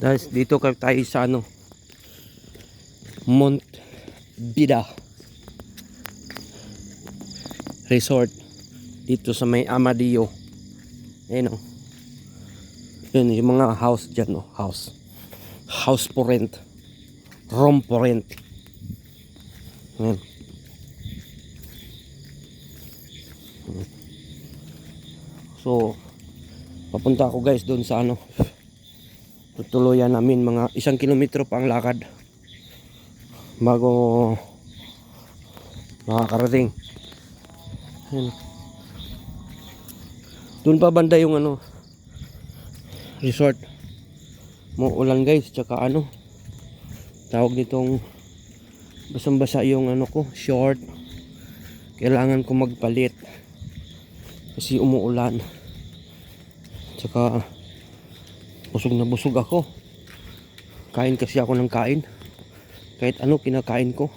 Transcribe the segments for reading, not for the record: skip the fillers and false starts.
Guys, dito tayo sa ano, Mount Bida Resort. Dito sa may Amadillo. Ayun o. Yun yung mga house dyan o. House. House for rent. Room for rent. Ayun. So, papunta ako guys doon sa ano. Tutuluyan namin mga 1 kilometro pa ang lakad bago makakarating. Ayun. Doon pa banda yung ano resort. Muulan guys, tsaka ano tawag nitong basang basa yung ano ko, short. Kailangan ko magpalit kasi umuulan. Tsaka busog na busog ako. Kain kasi ako ng kain. Kahit ano kinakain ko.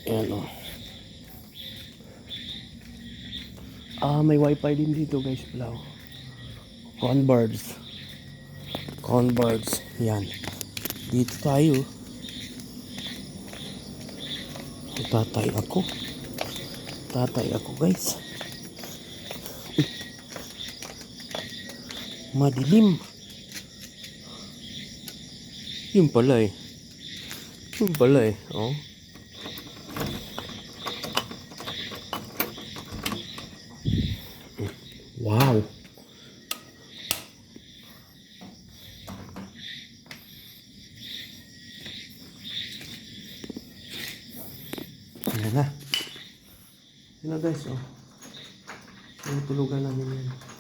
Ayan o. May wifi din dito guys pala. Converse. Yan. Dito tayo. Tatay ako guys. Madilim. Yun pala eh. Oh. Wow. Ayan na. Yun na guys, oh. Yung tulugan namin yan.